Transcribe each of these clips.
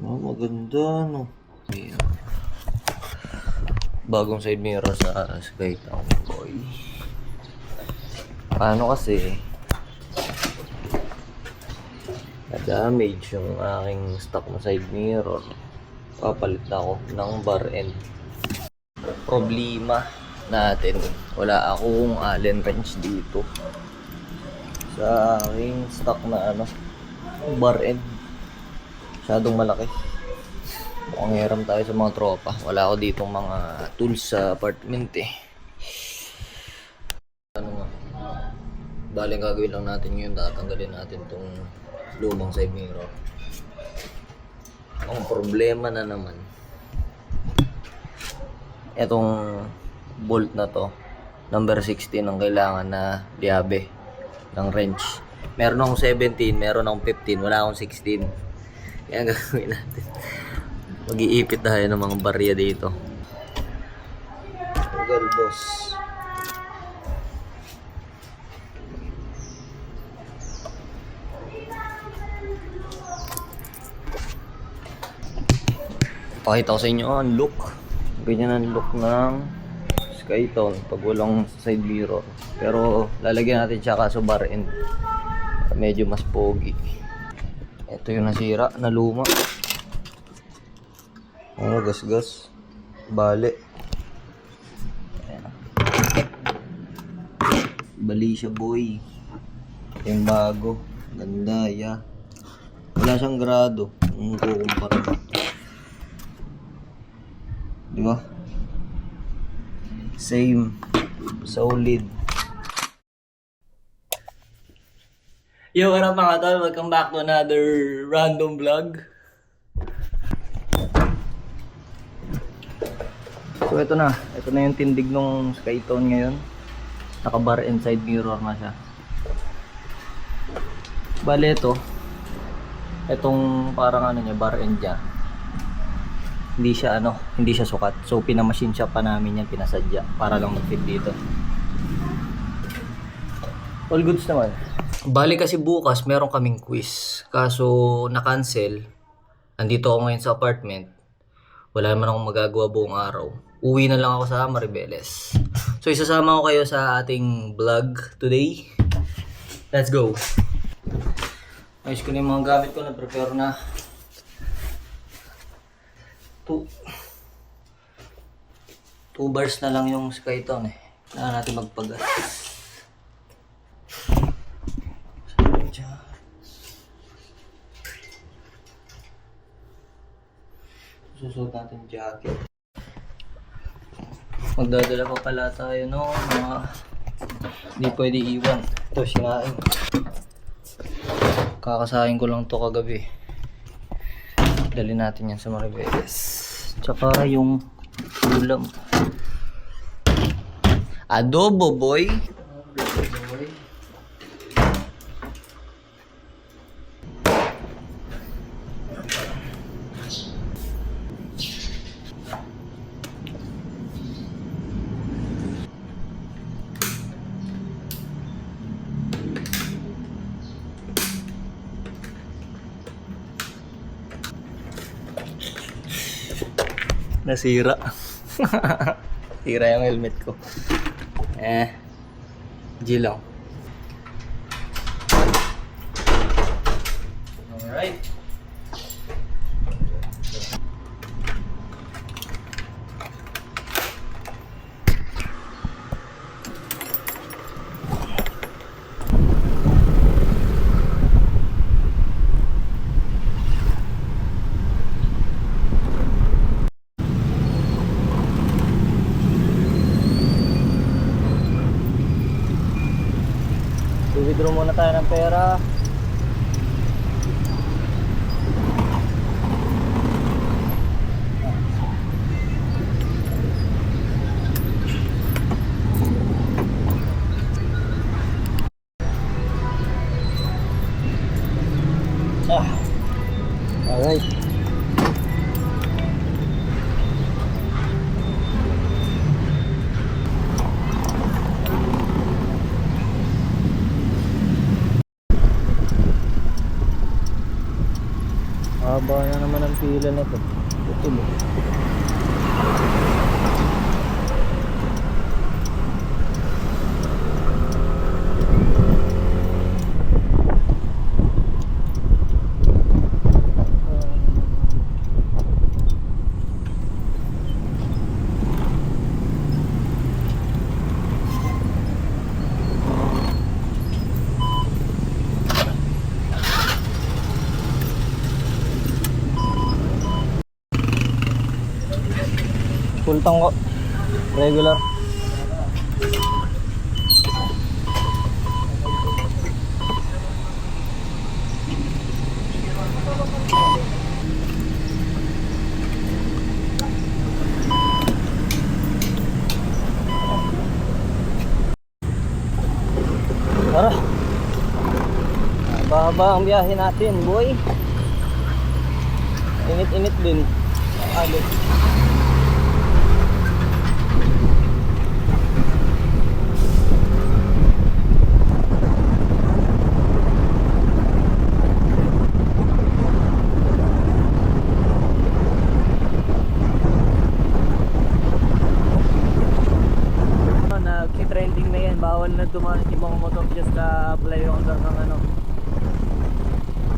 Maganda, no? Bagong side mirror sa Skytown, boy. Paano kasi na-damage yung aking stock na side mirror, papalit na ako ng bar end. Problema natin, wala akong Allen wrench dito sa aking stock na bar end. Masyadong malaki. Mukhang hiram tayo sa mga tropa. Wala ako ditong mga tools sa apartment eh. Baling gagawin lang natin ngayon, tatanggalin natin tong lumang side mirror. Ang problema na naman, etong bolt na to, number 16 ang kailangan na liabe ng wrench. Meron akong 17, meron akong 15, wala akong 16. Kaya gagawin natin, mag-iipit tayo ng mga barya dito. Well, boss. Pakita ko sa inyo ang look. Ganyan ang look ng Skytown pag walang side mirror. Pero lalagyan natin siya kaso bar end. Medyo mas pogi. Ito yung nasira na luma. Gas-gas. Bale. Ayan. Bali siya, boy. Yung bago. Ganda, yeah. Wala siyang grado. Kung kukumpara. Diba? Same. Solid. Yo, what up mga tol? Welcome back to another random vlog. So ito na yung tindig ng Skytown ngayon. Naka bar and side mirror na siya. Bale itong parang niya, bar end niya. Hindi siya sukat. So pinamachine shop pa namin yan, pinasadya para lang mag-fit dito. All goods naman. Bali kasi bukas meron kaming quiz. Kaso na-cancel. Andito ako ngayon sa apartment. Wala naman akong magagawa buong araw. Uwi na lang ako sa Maribeles. So isasama ko kayo sa ating vlog today. Let's go. Ayos ko na yung mga gamit ko. Na-prepare na. 2 bars na lang yung Skytown eh. Kailangan natin magpagas. Susuot natin jacket. Magdadala pa pala tayo mga hindi pwede iwan. Ito sinain. Kakasahin ko lang to kagabi. Dali natin yan sa Maribeles. Tsaka yung ulam. Adobo, boy. Nasira. Sira yung helmet ko. G lang. Alright. Withdraw muna tayo ng pera. Alright. Haba na naman ang pila na to. Tutuloy. Full tank ko. Regular. Tara. Haba ang biyahe natin, boy. Init-init din. Alit. Trending na yan, bawal na dumaan yung mga motor just na flyover ng ano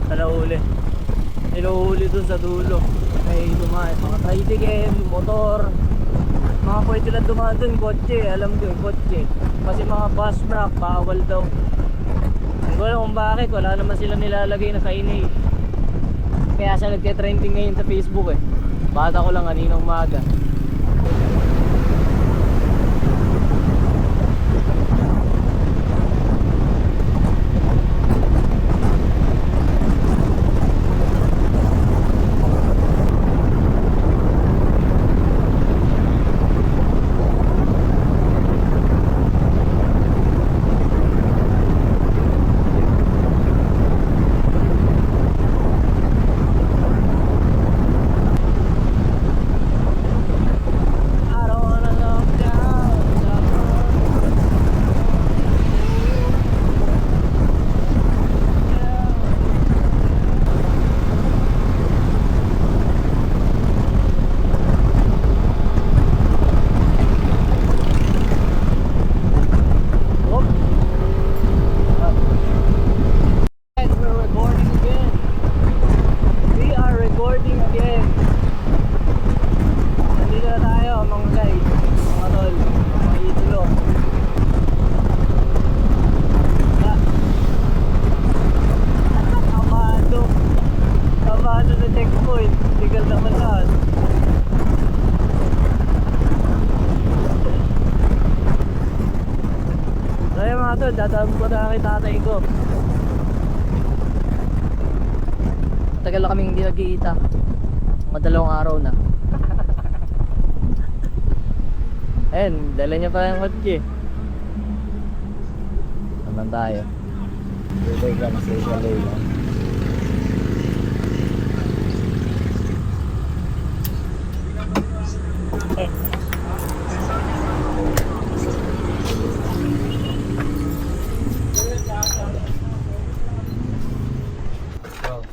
sa nahuli. Inuhuli dun sa dulo may dumaan, mga tricycle, motor, mga pwede lang dumaan dun, kotse, alam ko yung kotse kasi mga bus rack, bawal daw. Hindi ko alam kung bakit, wala naman sila nilalagay na kainay, kaya siya nagte-trending ngayon sa Facebook eh. Bata ko lang kaninang umaga. Dadaan ko na kay tatay ko. Tagal na kaming hindi nagkikita. Madalawang araw na. Ayun, dala niya pa yung kotse. Naman tayo. Bibay ka na sa Isalay lang.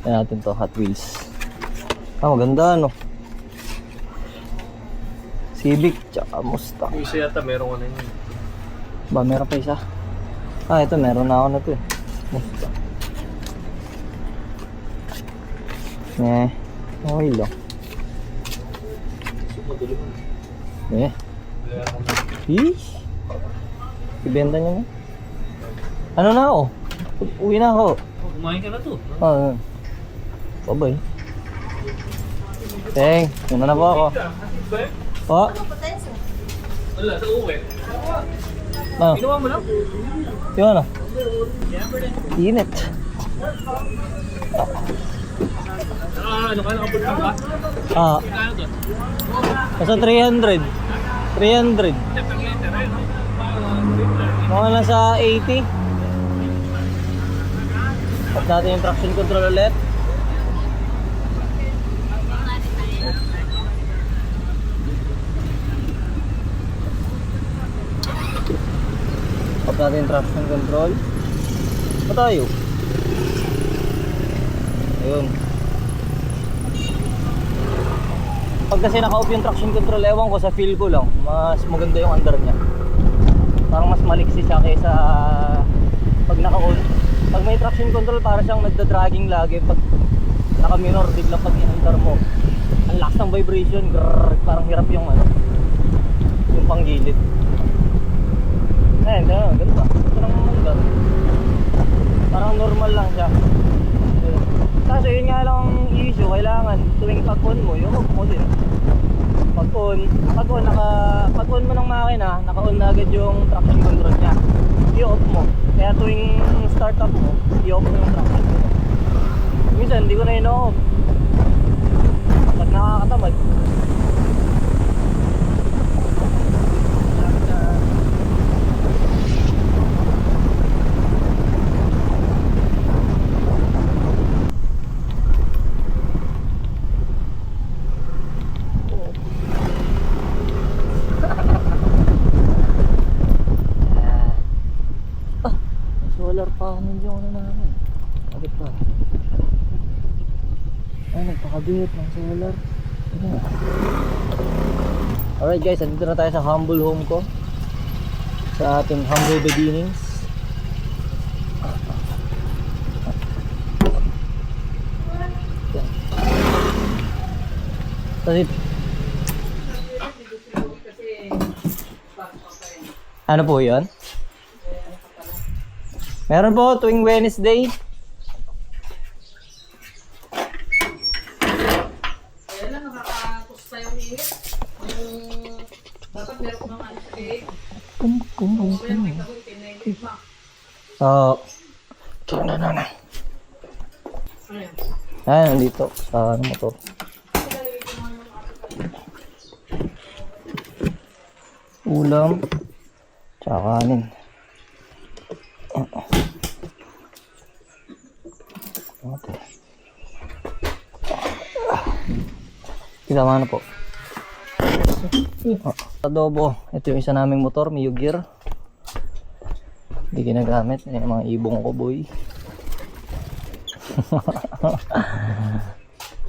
Ayan natin to, Hot Wheels. Ah, maganda no. Civic tsaka Mustang. Yung isa yata meron ko na yun. Ba, meron pa isa? Ah, ito meron na ako na to eh. Mustang. Okay lang. Yeesh. Ibenta niya mo. Ano na ako? Uwi na ako. Kumain ka na to. Oo. Babay. Teng, yun na po ako. Po? Wala, sa uwi. Ah, Ginawa mo lang? yun na. Init. Ano ka, nakapultang ka? Ah, Kano to? nasa 300. 300. Mga nasa 80. At natin yung traction control ulit. At natin yung traction control. Pa tayo. Ayun. Pag kasi naka-off yung traction control, ewan ko sa feel ko lang, mas maganda yung andar niya. Parang mas maliksi siya kaysa pag naka-on. Pag may traction control, para siyang nagda-dragging lagi. Pag naka-minor, biglang pag in-andar mo, ang lakas ng vibration, grrr, parang hirap yung ano, yung panggilid. Ayun, ganda. Ito lang maganda. Parang normal lang siya. Kaso yun nga lang ang issue, kailangan tuwing pag-on mo, yung off mo din. Pag-on mo ng makina, naka-on na agad yung traction control niya. I-off mo. Kaya tuwing start up mo, i-off mo yung traction control. Minsan, hindi ko na i-off. Pag nakakatamad. Solar panel yung ano namin. Kabit pa. Ay, nagpakabit ng solar. Alright guys, andito na tayo sa humble home ko. Sa ating humble beginnings. Kasi ano po yun? Meron po tuwing Wednesday. Kaya lang nakakakusta yung init. Dapat meron ko ng ano sa cake. Kaya may gawin tinayin ma. So, Ayan. ayan, nandito. Sa ano mo to? Ulam. Tsaka kanin. Okay. Isama na po. Adobo. Ito yung isa naming motor, Mio Gear. Hindi ginagamit. Yan yung mga ibong ko, boy.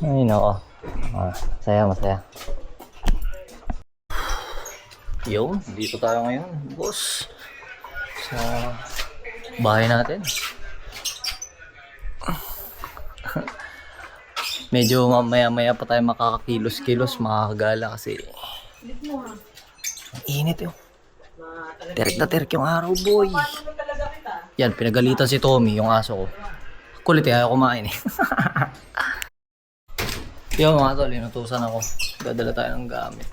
Ay, nako. Masaya. Yun, dito tayo ngayon, boss. Sa bahay natin. Medyo mamaya-maya pa tayo makakakilos-kilos, makakagala kasi ang init yun. Terik na terik yung araw, boy. Yan, pinagalitan si Tommy, yung aso ko. Kulit eh, ayaw kumain eh. Yung mga tol, inutusan ako. Dadala tayo ng gamit.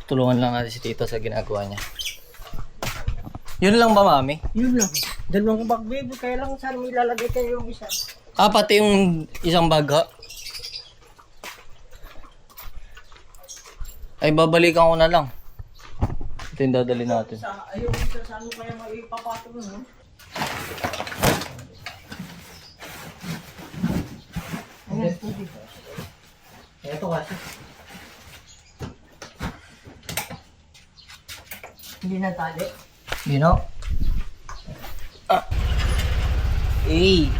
Tulungan lang natin si Tito sa ginagawa niya. Yun lang ba, mami? Yun lang. Dalawang bag baby, kaya lang saan may lalagay kayo yung isa. Ah, pati yung isang bag ha? Ay, babalikan ko na lang. Ito yung dadali natin. Ayaw isa, saan mo kaya maipapatong mo, no? Ayan, pwede. Ito kasi. Hindi na tali. You know? Eh.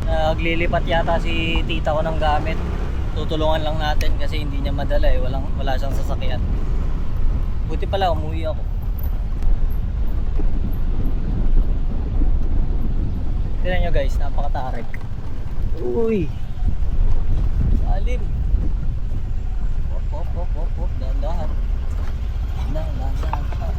Naglilipat yata si tita ko ng gamit. Tutulungan lang natin kasi hindi niya madala eh. Wala siyang sasakyan. Buti pala umuwi ako. Tignan nyo guys, napakatarik. Uy! Salim! Hop, dahan-dahan. Dahan-dahan.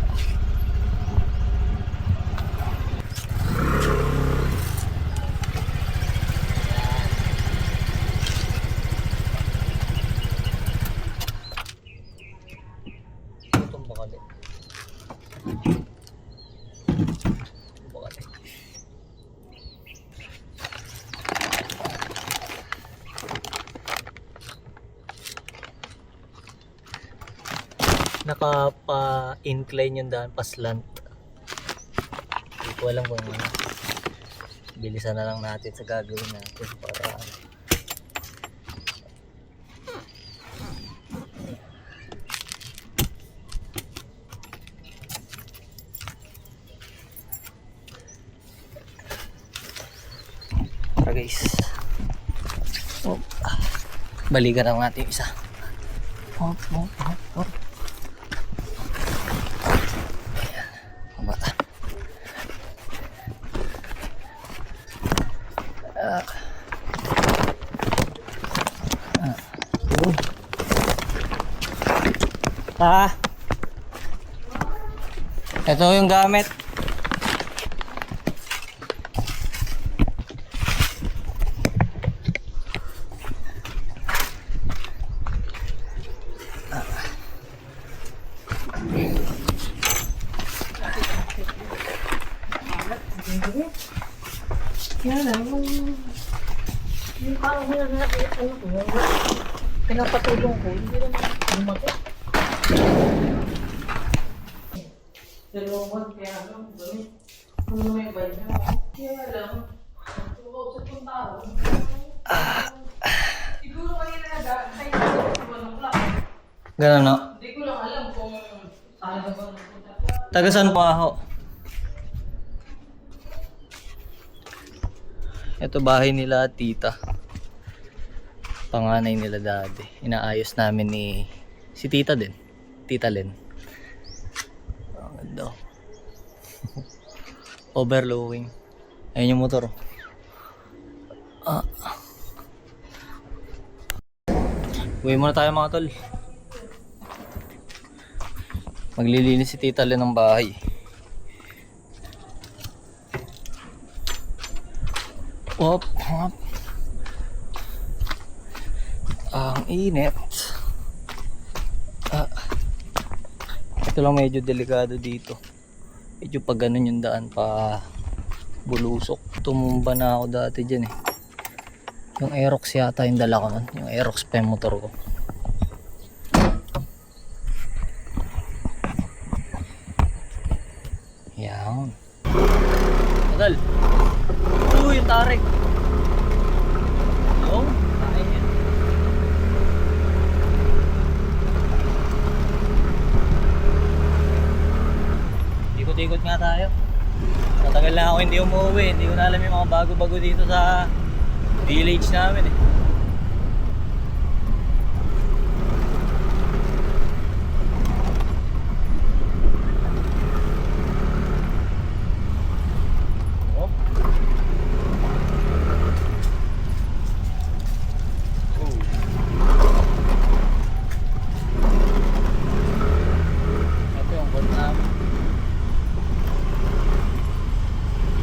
Itong bakali. Naka-incline yung daan, pa-slant. Hindi ko alam kung ano. Bilisan na lang natin sa gagawin natin para guys. Oh. Balikan lang natin yung isa. Hop, hop, hop, hop. Ayan. Mabata. Ito yung gamit. Pinapatulong ko, hindi naman lumaki. Dalawang kaya lang, gano'n. Ano may bayad na? Kaya lang, sa kong tao. Siguro kanina tayo sa 1 o'clock. Ganun no? Hindi ko lang alam kung saan ba napunta. Taga saan po ako? Ito bahay nila tita. Panganay nila dati. Inaayos namin ni si tita din. Tita Len. Ang ganda. Overlowing. Ayun yung motor. Uwi muna tayo mga tol. Maglilinis si tita Len ng bahay. Hop, hop. Ang init. Ito lang medyo delikado dito. Medyo pag ganun yung daan pa bulusok. Tumumba na ako dati dyan eh. Yung Aerox yata yung dala ko nun. Yung Aerox pa yung motor ko. Yan. Adal. Yung tarik. Oh, kaya yan. Ikot-ikot nga tayo. Matagal na ako hindi umuwi. Hindi ko na alam yung mga bago-bago dito sa village namin eh.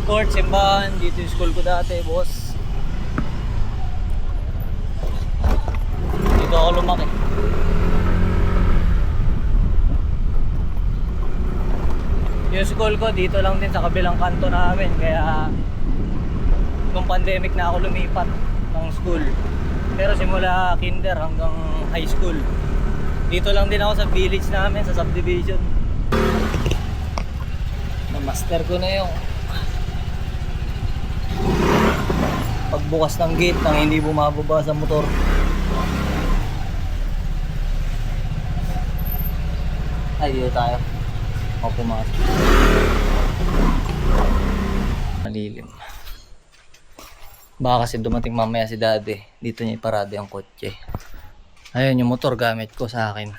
Court, simbahan, dito yung school ko dati, boss. Dito ako lumaki. Yung school ko dito lang din sa kabilang kanto namin, kaya nung pandemic na ako lumipat ng school. Pero simula kinder hanggang high school, dito lang din ako sa village namin, sa subdivision. Na-master ko na yung pagbukas ng gate nang hindi bumababa sa motor. Ay, dito tayo. O pumasok. Malilim. Baka kasi dumating mamaya si daddy. Dito niya iparado yung kotse. Ayun yung motor gamit ko sa akin.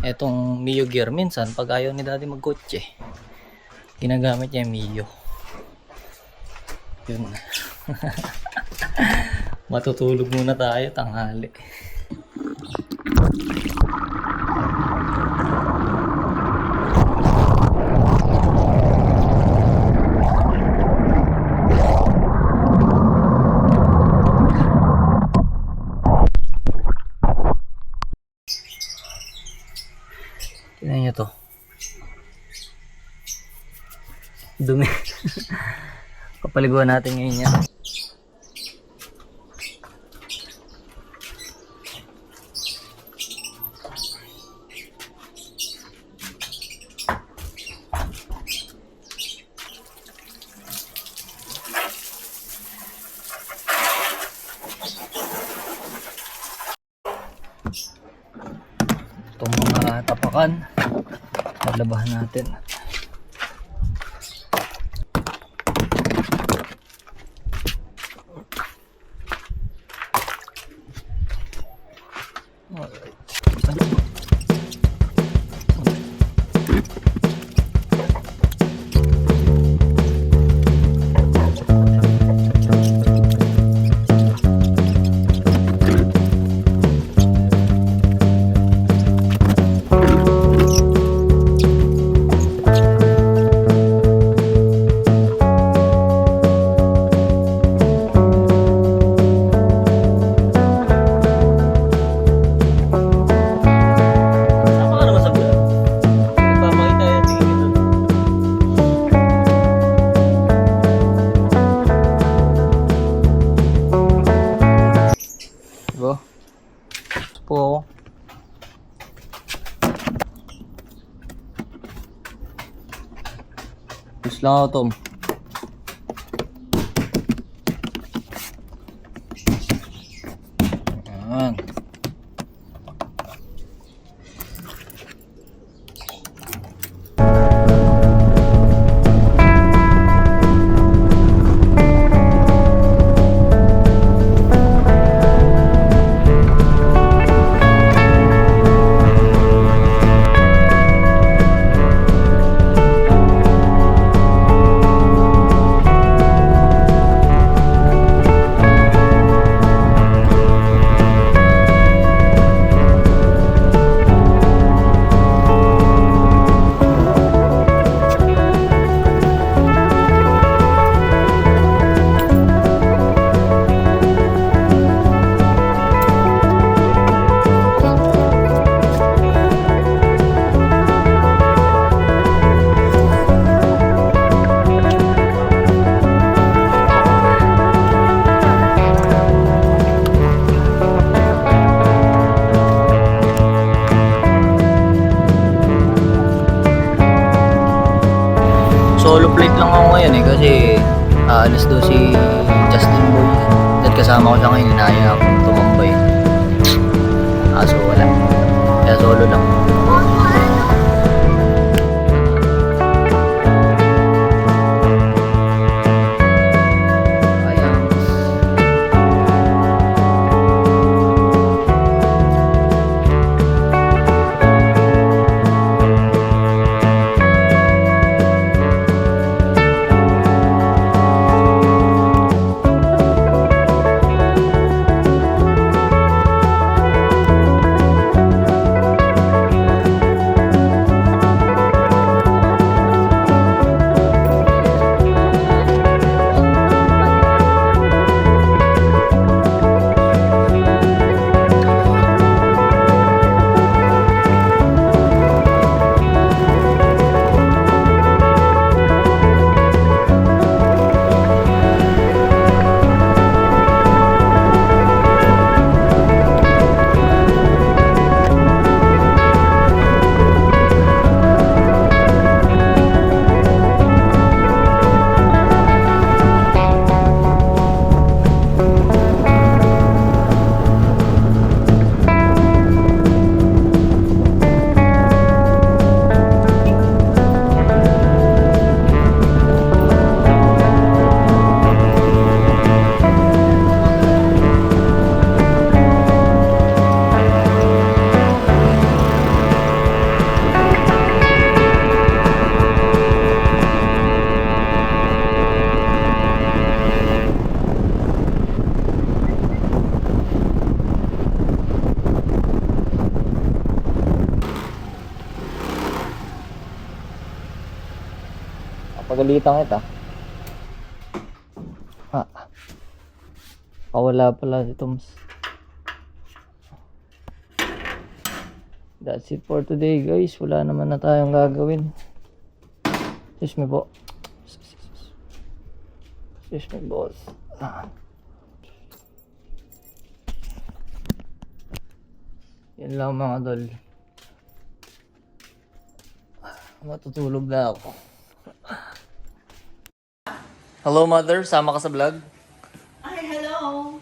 Etong Mio gear, minsan pag ayaw ni daddy magkotse, ginagamit niya yung Mio. Yun. Matutulog muna tayo tanghali. Tingnan nyo to. Dumi. Kapaliguan natin ngayon yan. saksakan. Labahan natin. Sama ka naman sa vlog. Papakita yan, tingin ito. Diba? Po ako. Gusto lang ako, Tom. Ayan. Solo flight lang ako ngayon eh kasi aalis daw si Justin Boy. At kasama ko siya ngayon, inaya akong tumambay. So wala. Kaya solo lang. Ayan. Pagalitan kita. Wala pala si Toms. That's it for today guys. Wala naman na tayong gagawin. Excuse me po. Excuse me boss. Yan lang mga dol. Matutulog na ako. Hello mother, sama ka sa vlog? Ay, hello!